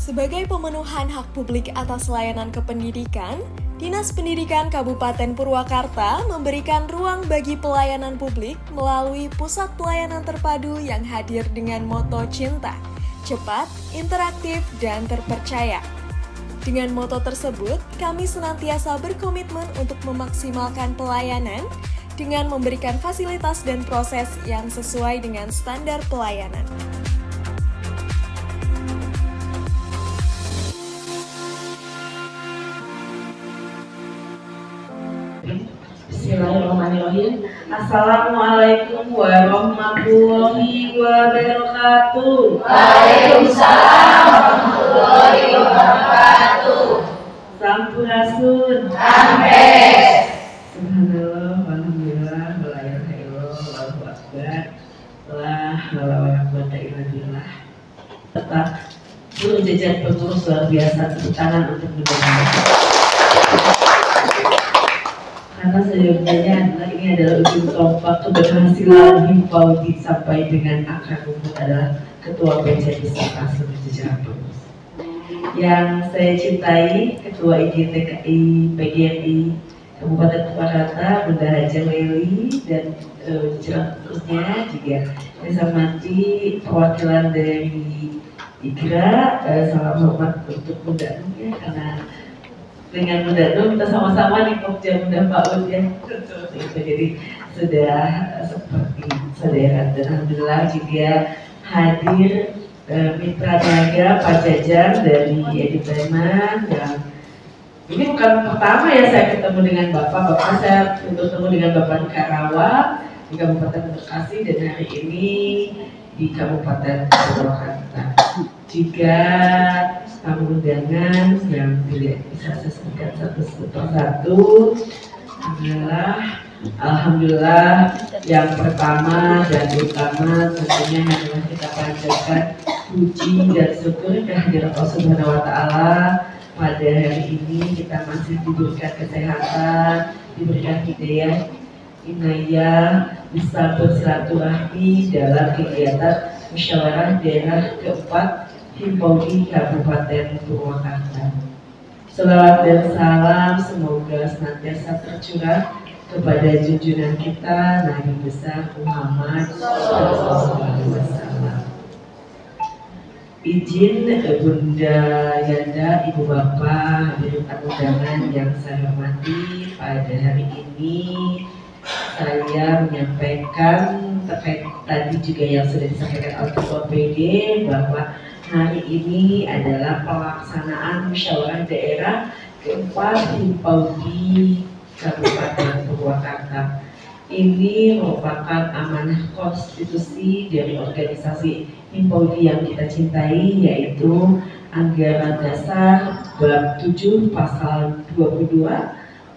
Sebagai pemenuhan hak publik atas layanan kependidikan, Dinas Pendidikan Kabupaten Purwakarta memberikan ruang bagi pelayanan publik melalui Pusat Pelayanan Terpadu yang hadir dengan moto cinta, cepat, interaktif, dan terpercaya. Dengan moto tersebut, kami senantiasa berkomitmen untuk memaksimalkan pelayanan dengan memberikan fasilitas dan proses yang sesuai dengan standar pelayanan. Bismillahirrahmanirrahim. Assalamualaikum warahmatullahi wabarakatuh. Waalaikumsalam warahmatullahi wabarakatuh. Sampurasun. Ampes. Subhanallah, alhamdulillah, wala ilaha illallah, wallahu akbar. La haula wala quwwata illa billah. Tetap seluruh jajar pengurus luar biasa, tepuk tangan untuk negara. Karena seyogyanya adalah ini adalah ujung tombak keberhasilan Himpauti sampai dengan akar rumput adalah Ketua PC beserta seluruh jajaran pengurus. Yang saya cintai Ketua IGTKI PGRI Kabupaten Purwakarta Bunda Haja Leli dan jajaran pengurusnya juga saya hormati perwakilan dari IGRA. Salam hormat untuk Bunda Nung ya, karena dengan Bunda Nung kita sama-sama di Pokja Bunda PAUD ya, jadi sudah seperti saudara. Dan alhamdulillah juga hadir mitra daga Pak Jajar dari Edi Preman, yang ini bukan pertama ya saya ketemu dengan Bapak saya bertemu dengan Bapak di Karawang, di Kabupaten Bekasi, dan hari ini di Kabupaten Purwakarta. Jika tamu undangan yang tidak bisa saya sebutkan satu persatu, Alhamdulillah yang pertama dan utama tentunya adalah kita panjatkan puji dan syukur kehadiran Allah Subhanahu wa Ta'ala. Pada hari ini kita masih diberikan kesehatan, diberikan hidayah, inayah, bisa bersilaturahmi dalam kegiatan musyawarah daerah keempat Himpauti Kabupaten Purwakarta. Salawat dan salam semoga senantiasa tercurah kepada junjungan kita Nabi besar Muhammad SAW. Izin Bunda Yanda, Ibu Bapak, hadirin undangan yang saya hormati, pada hari ini saya menyampaikan terkait tadi juga yang sudah disampaikan oleh Ketua PD bahwa hari ini adalah pelaksanaan musyawarah daerah keempat Himpauti Kabupaten Purwakarta. Ini merupakan amanah konstitusi dari organisasi Himpauti yang kita cintai, yaitu Anggaran Dasar Bab 7 Pasal 22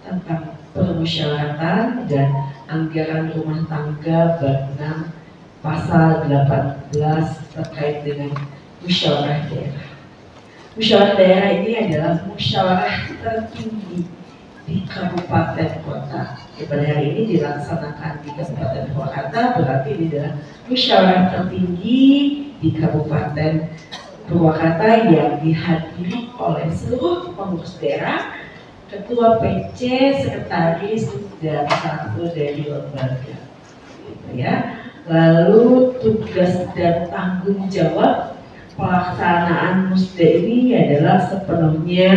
tentang permusyawaratan dan Anggaran Rumah Tangga Bab 6 Pasal 18 terkait dengan musyawarah daerah. Musyawarah daerah ini adalah musyawarah tertinggi di kabupaten kota. Pada hari ini dilaksanakan di Kabupaten Purwakarta, berarti ini adalah musyawarah tertinggi di Kabupaten Purwakarta yang dihadiri oleh seluruh pengurus daerah, ketua PC, sekretaris, dan satu dari lembaga. Gitu ya. Lalu tugas dan tanggung jawab pelaksanaan musda ini adalah sepenuhnya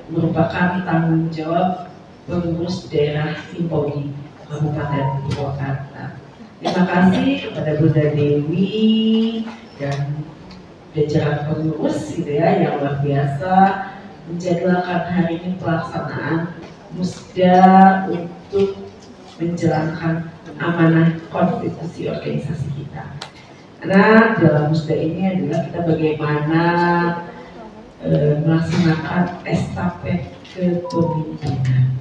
merupakan tanggung jawab pengurus daerah Himpauti Kabupaten Purwakarta. Terima kasih kepada Bunda Dewi dan jajaran pengurus gitu ya, yang luar biasa menjadwalkan hari ini pelaksanaan musda untuk menjalankan amanah konstitusi organisasi kita. Karena dalam musda ini adalah kita bagaimana melaksanakan estafet kepemimpinan.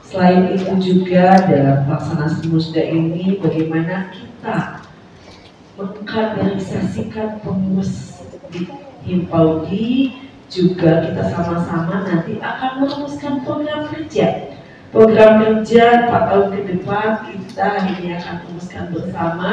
Selain itu juga dalam pelaksanaan musda ini bagaimana kita mengkaderisasikan pengurus di Himpauti, juga kita sama-sama nanti akan merumuskan program kerja. Program kerja 4 tahun ke depan kita ini akan rumuskan bersama.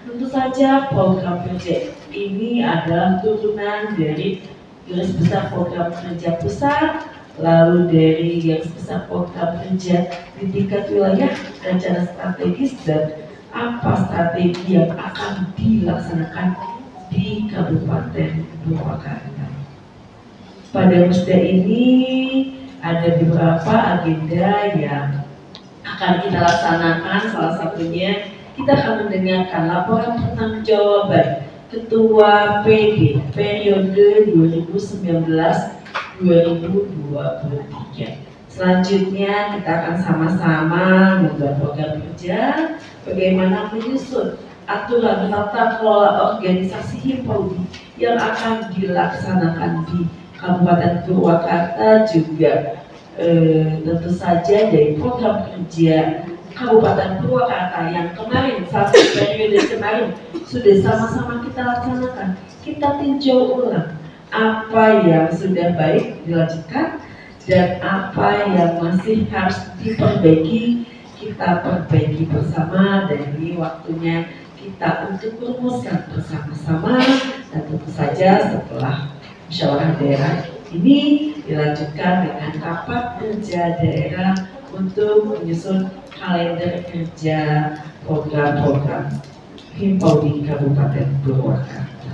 Tentu saja program kerja ini adalah turunan dari Garis Besar Program Kerja Pusat, lalu dari Garis Besar Program Kerja di tingkat wilayah, rencana strategis, dan apa strategi yang akan dilaksanakan di Kabupaten Purwakarta. Pada musda ini ada beberapa agenda yang akan kita laksanakan. Salah satunya kita akan mendengarkan laporan pertanggungjawaban Ketua PD periode 2019-2023. Selanjutnya kita akan sama-sama membuat program kerja bagaimana menyusun aturan tata kelola organisasi Himpauti yang akan dilaksanakan di Kabupaten Purwakarta, juga tentu saja dari program kerja Kabupaten Purwakarta yang kemarin, satu periode kemarin sudah sama-sama kita laksanakan. Kita tinjau ulang apa yang sudah baik dilanjutkan dan apa yang masih harus diperbaiki, kita perbaiki bersama. Dan ini waktunya kita untuk merumuskan bersama-sama, dan tentu saja setelah musyawarah daerah ini dilanjutkan dengan rapat kerja daerah untuk menyusun kalender kerja program-program Himpauti Kabupaten Purwakarta.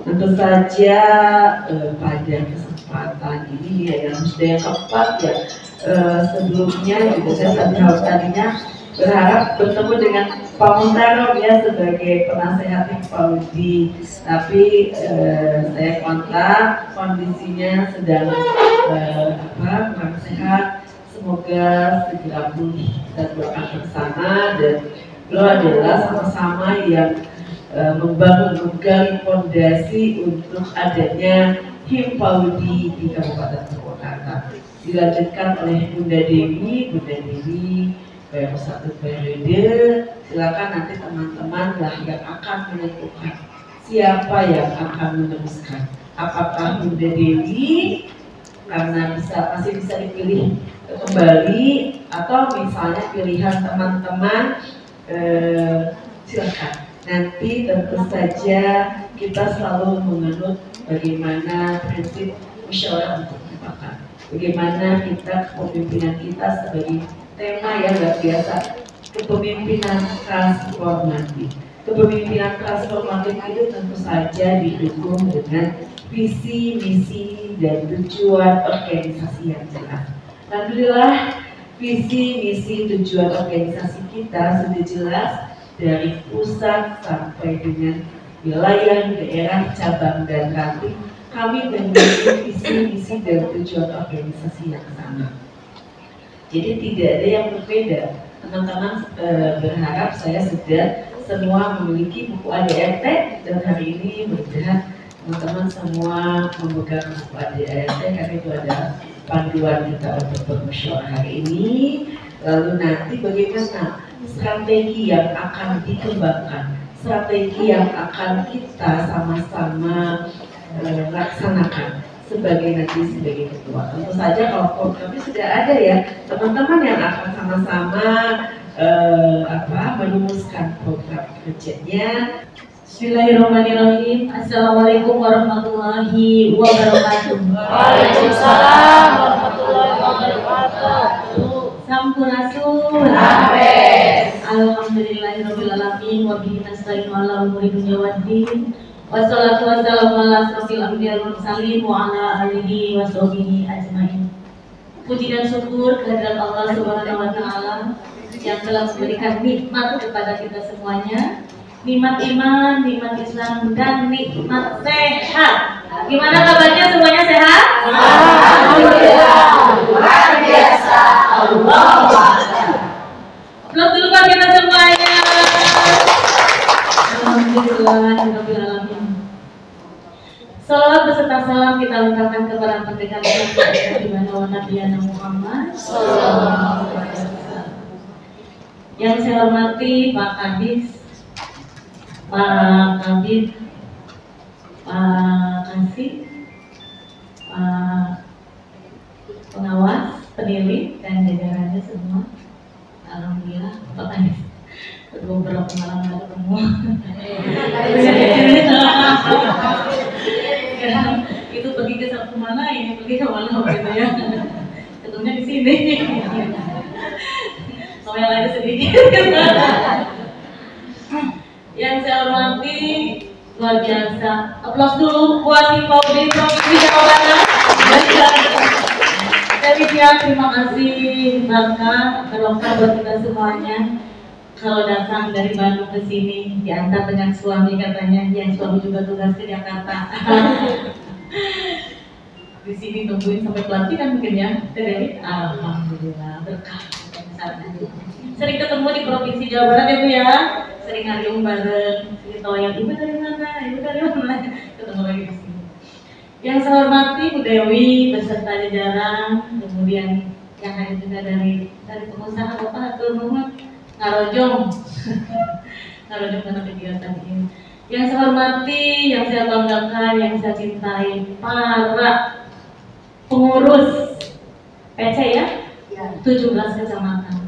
Tentu saja pada kesempatan ini ya, yang sudah yang keempat ya, sebelumnya juga saya tadinya berharap bertemu dengan Pak Muntaro ya sebagai penasehat Himpauti, tapi saya kontak kondisinya sedang kurang sehat. Semoga segera pulih dan doakan bersama, dan beliau adalah sama-sama yang menggali fondasi untuk adanya Himpauti di Kabupaten Purwakarta. Dilanjutkan oleh Bunda Dewi baru satu periode. Silakan nanti teman-teman lah yang akan menentukan siapa yang akan meneruskan. Apakah Bunda Dewi karena masih bisa dipilih kembali, atau misalnya pilihan teman-teman, silakan. Nanti tentu saja kita selalu menganut bagaimana prinsip musyawarah untuk mufakat. Bagaimana kita kepemimpinan kita sebagai tema yang luar biasa, kepemimpinan transformatif. Kepemimpinan transformatif itu tentu saja didukung dengan visi, misi, dan tujuan organisasi yang jelas. Alhamdulillah, visi, misi, tujuan organisasi kita sudah jelas dari pusat sampai dengan wilayah, daerah, cabang, dan ranting. Kami memiliki visi, misi, dan tujuan organisasi yang sama. Jadi tidak ada yang berbeda. Teman-teman berharap saya sudah semua memiliki buku ADRT, dan hari ini mudah teman-teman semua memegang buku ADRT karena itu adalah panduan kita untuk bermusyawarah hari ini. Lalu nanti bagaimana strategi yang akan dikembangkan, strategi yang akan kita sama-sama laksanakan sebagai ketua. Tentu saja kalau programnya sudah ada ya, teman-teman yang akan sama-sama merumuskan program kerjanya. Bismillahirrahmanirrahim. Assalamualaikum warahmatullahi wabarakatuh. Waalaikumsalam warahmatullahi wabarakatuh. Sampurasun. Amin. Alhamdulillahirabbil alamin wa bihi nasta'inu ala umuri dunya waddin. Wassalatu wassalamu ala asrofil anbiya'i wal mursalin wa ala alihi wa sahbihi ajmain. Puji dan syukur kehadirat Allah Subhanahu wa taala yang telah memberikan nikmat kepada kita semuanya. Nikmat iman, nikmat Islam, dan nikmat sehat. Gimana kabarnya, semuanya sehat? Alhamdulillah, luar biasa. Allahu Akbar. Peluk dulu kan kita semuanya. Alhamdulillahirabbil alamin. Salawat beserta salam kita limpahkan kepada pendekar kita di mana Nabi Muhammad sallallahu alaihi wasallam. Yang saya hormati Pak Kadis, Pak Kabid, Pak Kasih, Pak pengawas, penilik, dan jajarannya semua. Alhamdulillah, Pak Kadis beberapa malam nggak ketemu. Ya, itu pergi ke satu mana, ini pergi ke mana gitu ya. Ketemunya di sini. Kalau yang lain sedikit. Yang saya hormati luar biasa. Aplaus dulu buat tim Paudi Provinsi Jawa Barat. Saya terima kasih Bangka, berlengkap buat kita semuanya. Kalau datang dari Bandung ke sini diantar dengan suami katanya, yang suami juga tugas ke Jakarta. Di sini tungguin sampai pelantikan mungkin ya, Dewi. Alhamdulillah berkah. Sering ketemu di Provinsi Jawa Barat ya Bu ya, sering ngariung bareng, sering yang ibu dari mana, ketemu lagi di sini. Yang saya hormati Bu Dewi beserta jajaran, kemudian yang hadir juga dari pengusaha Bapak Hatur Nuhun Ngarojong karena kegiatan ini. Yang saya hormati, yang saya banggakan, yang saya cintai, para pengurus PC ya, 17 kecamatan.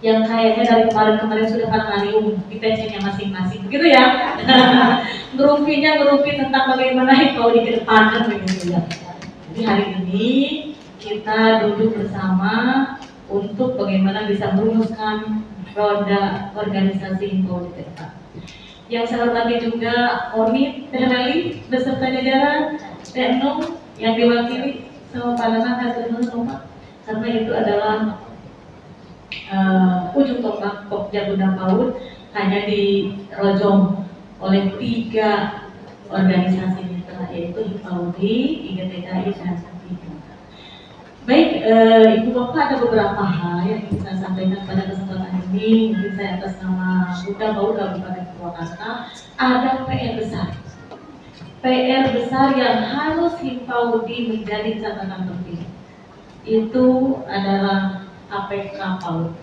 Yang kayaknya dari kemarin-kemarin sudah panarium di PC-nya masing-masing, begitu ya. Ngerumpi tentang bagaimana hikau di kedepan begitu ya. Jadi hari ini kita duduk bersama untuk bagaimana bisa merumuskan roda organisasi hikau di kedepan. Yang saya hormati juga Ormi, Teh beserta jajaran, Teh Enung yang diwakili sama Pak Nanang Hatur Nuhun, karena itu adalah ujung tombak Pokja Bunda PAUD hanya dirojong oleh 3 organisasi mitra, yaitu HIPAUDI, IGTKI, dan Santika. Baik, Ibu Bapak, ada beberapa hal yang ingin saya sampaikan pada kesempatan ini. Mungkin saya atas nama Bunda PAUD Kabupaten Purwakarta, ada PR besar yang harus HIPAUDI menjadi catatan penting. Itu adalah APK PAUD.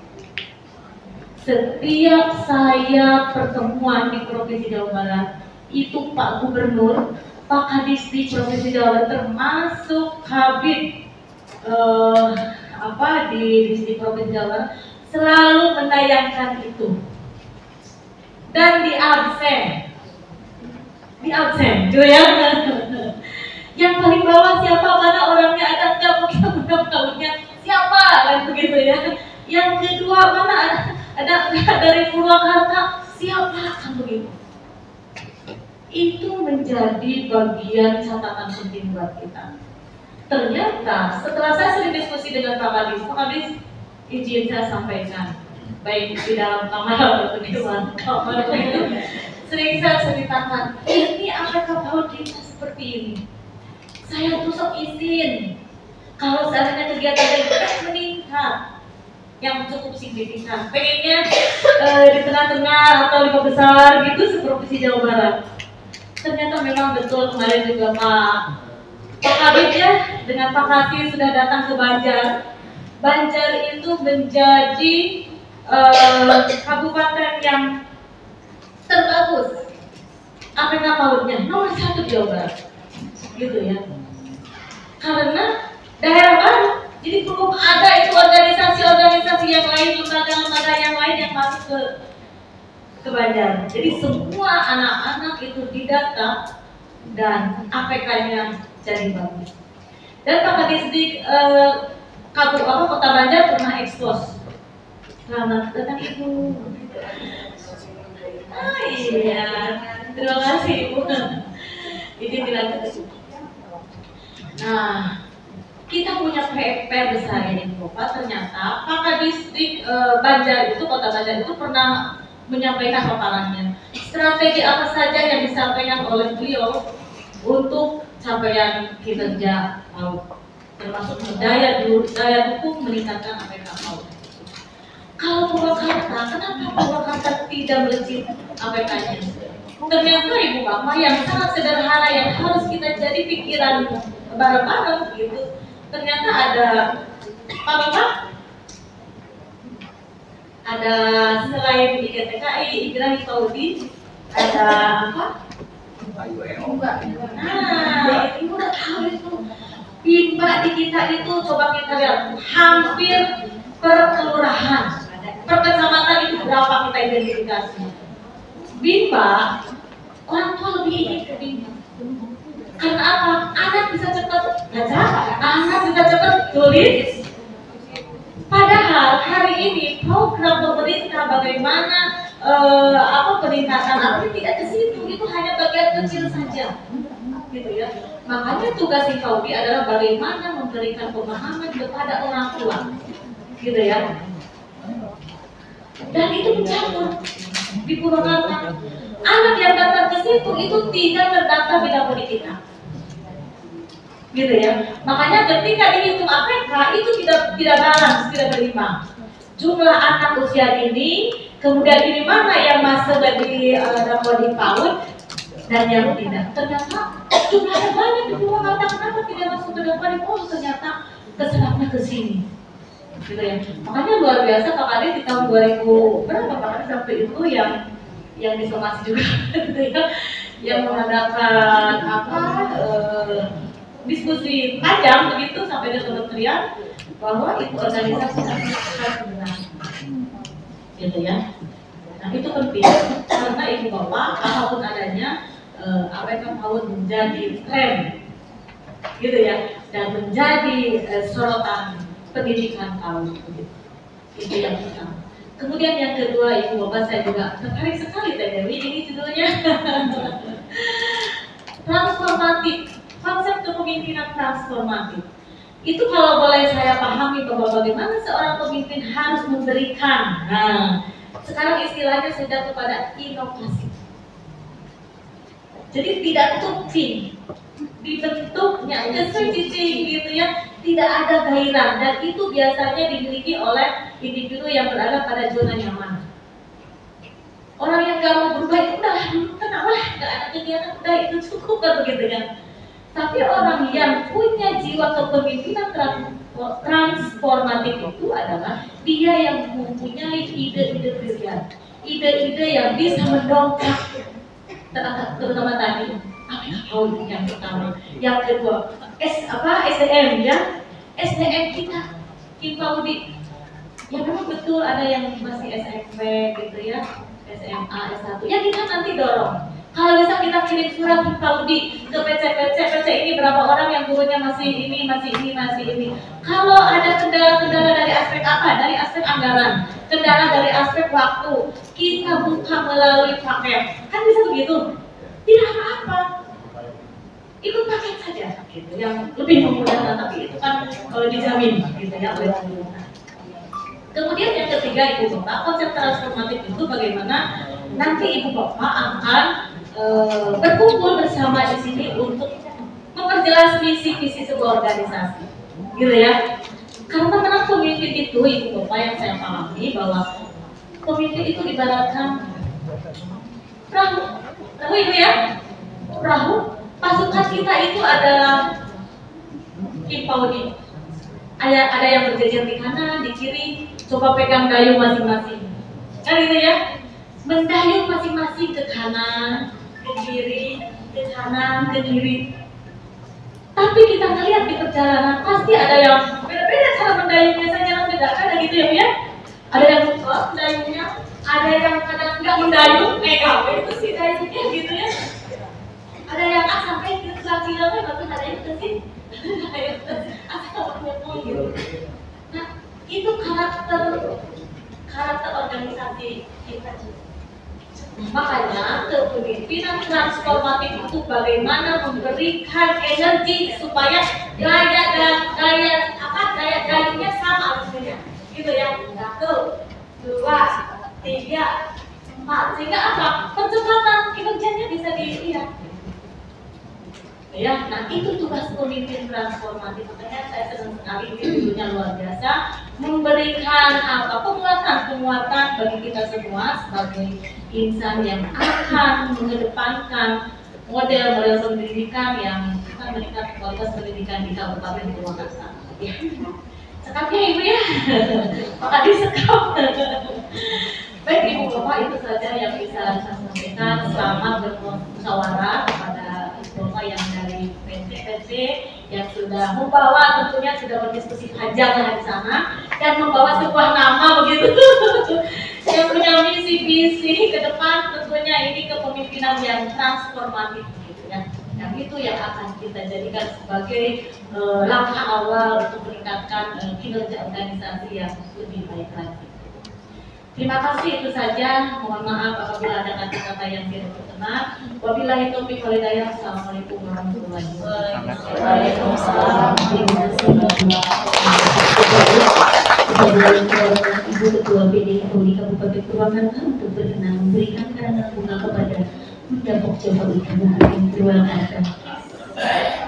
Setiap saya pertemuan di Provinsi Jawa Barat, itu Pak Gubernur, Pak Kadisdi Provinsi Jawa Barat, termasuk Kabid di Distrik Provinsi Jawa Barat, selalu menayangkan itu. Dan di absen, gitu ya. Yang paling bawah siapa, mana orangnya, ada nggak, mungkin tahunnya siapa, kan begitu ya. Yang kedua, mana ada dari Purwakarta, siapa, kan begitu. Itu menjadi bagian catatan penting buat kita. Ternyata setelah saya sering diskusi dengan Pak Kadis, izin saya sampaikan, baik di dalam kamar atau di luar kamar itu, sering saya ceritakan, ini apakah PAUD kita seperti ini? Saya tuh sok izin, kalau seandainya kegiatan kita meningkat yang cukup signifikan, pengennya di tengah-tengah atau lima besar gitu seprovinsi Jawa Barat. Ternyata memang betul, kemarin juga Pak Kabid ya dengan Pak Kasih sudah datang ke Banjar. Banjar itu menjadi kabupaten yang terbagus APK PAUD-nya nomor 1 di Jawa Barat, gitu ya. Karena daerah baru, jadi belum ada itu organisasi-organisasi yang lain, lembaga-lembaga yang lain yang masuk ke Banjar. Jadi semua anak-anak itu didata dan APK-nya jadi bagus. Dan Pak Kadisdik Kota Banjar pernah ekspos. Selamat datang Ibu. Iya, terima kasih Ibu. Ini dilanjut. Nah, kita punya PR besar ini Bapak. Ternyata Pak Kadisdik Banjar itu, Kota Banjar itu pernah menyampaikan paparannya. Strategi apa saja yang disampaikan oleh beliau untuk capaian kinerja PAUD, termasuk daya dukung meningkatkan APK PAUD. Kalau Purwakarta, kenapa Purwakarta tidak melejit APK-nya? Ternyata Ibu Bapak yang sangat sederhana yang harus kita jadi pikiran bareng-bareng gitu. Ternyata ada Pak Bapak, ada selain IGTKI, IGRA, HIPAUDI, ada apa? Nah, Ibu udah tahu itu. Bimba di kita itu, coba kita lihat, hampir per kelurahan, per kecamatan itu berapa kita identifikasi. Bimba orang tua lebih ingin kebingungan. Karena apa? Anak bisa cepat baca, anak bisa cepat tulis. Padahal hari ini program pemerintah bagaimana peningkatan apa tidak ke situ, itu hanya bagian kecil saja, gitu ya. Makanya tugas IFAUDI adalah bagaimana memberikan pemahaman kepada orang tua, gitu ya. Dan itu mencakup di Purwakarta. Anak yang datang ke situ itu tidak terdaftar di dapur kita, gitu ya. Makanya ketika dihitung APK itu tidak balance, tidak berimbang. Jumlah anak usia dini, kemudian ini mana yang masuk di dapur di PAUD dan yang tidak. Ternyata jumlahnya banyak di Purwakarta, kenapa tidak masuk ke dapur di PAUD? Ternyata kesenapnya ke sini, gitu ya. Makanya luar biasa Pak Kades di tahun 2000 berapa Pak Kades sampai itu yang disomasi juga, gitu ya, yang mengadakan diskusi panjang begitu sampai ke kementerian bahwa itu organisasi harus benar, gitu ya. Nah itu penting karena ibu bapak apapun adanya APK PAUD menjadi tren, gitu ya, dan menjadi sorotan pendidikan PAUD, gitu. Itu yang pertama. Kemudian yang kedua, ibu bapak saya juga tertarik sekali Teh Dewi, ini judulnya transformatif, konsep kepemimpinan transformatif. Itu kalau boleh saya pahami bahwa bagaimana seorang pemimpin harus memberikan. Nah, sekarang istilahnya sudah kepada inovasi. Jadi tidak tumping, dibentuknya cicing gitu ya, tidak ada gairah, dan itu biasanya dimiliki oleh individu yang berada pada zona nyaman. Orang yang gak mau berubah itu udah tenang lah, gak ada kegiatan, udah itu cukup kan begitu kan. Tapi orang yang punya jiwa kepemimpinan transformatif itu adalah dia yang mempunyai ide-ide brilian, ide-ide yang bisa mendongkrak, terutama tadi PAUD yang pertama, yang kedua SDM ya, SDM kita IFAUDI ya memang betul ada yang masih SMP gitu ya, SMA, S1 ya kita nanti dorong. Kalau bisa kita kirim surat IFAUDI ke PC ini berapa orang yang gurunya masih ini. Kalau ada kendala-kendala dari aspek apa? Dari aspek anggaran, kendala dari aspek waktu, kita buka melalui paket. Kan bisa begitu? Tidak apa-apa. Ikut paket saja gitu, yang lebih memudahkan, tapi itu kan kalau dijamin gitu ya oleh pemerintah. Kemudian yang ketiga ibu bapak, konsep transformatif itu bagaimana nanti ibu bapak akan berkumpul bersama di sini untuk memperjelas visi sebuah organisasi, gitu ya. Karena memang pemimpin itu ibu bapak yang saya pahami bahwa pemimpin itu ibaratkan perahu ibu ya, perahu. Pasukan kita itu adalah IFAUDI. Ada yang berjajar di kanan, di kiri, coba pegang dayung masing-masing. Kan gitu ya? Mendayung masing-masing ke kanan, ke kiri, ke kanan, ke kiri. Tapi kita ngelihat di perjalanan pasti ada yang beda-beda cara mendayungnya, saya jalan beda, ada gitu ya? Ada yang lupa mendayungnya, ada yang kadang nggak mendayung, itu sih dayungnya gitu ya. Ada yang sampai ke kilometer, bahkan ada yang ke sini, gitu. Nah, itu karakter organisasi kita. Makanya kepemimpinan transformatif itu bagaimana memberikan energi supaya gayanya sama maksudnya, gitu ya. 1, 2, 3, 4, sehingga apa? Percepatan kinerjanya bisa dilihat. Ya, nah itu tugas pemimpin transformatif. Makanya saya senang sekali ini judulnya luar biasa, memberikan penguatan bagi kita semua sebagai insan yang akan mengedepankan model-model pendidikan yang akan meningkatkan kualitas pendidikan di Kabupaten Purwakarta. Ya. Sekapnya ibu ya, maka disekap. Baik ibu bapak, itu saja yang bisa saya sampaikan. Selamat bermusyawarah kepada bapak yang dari PC yang sudah membawa, tentunya sudah berdiskusi panjang di sana dan membawa sebuah nama begitu yang punya visi-visi ke depan, tentunya ini kepemimpinan yang transformatif gitu ya. Yang itu yang akan kita jadikan sebagai langkah awal untuk meningkatkan kinerja organisasi yang lebih baik lagi. Terima kasih, itu saja. Mohon maaf apabila ada kata-kata yang tidak berkenan. Wabillahi taufiq wal hidayah. Assalamualaikum warahmatullahi wabarakatuh. Waalaikumsalam. Ibu Ketua PDI Kabupaten Purwakarta untuk berkenan memberikan karangan bunga kepada Bunda Pokja Purwakarta. Terima kasih.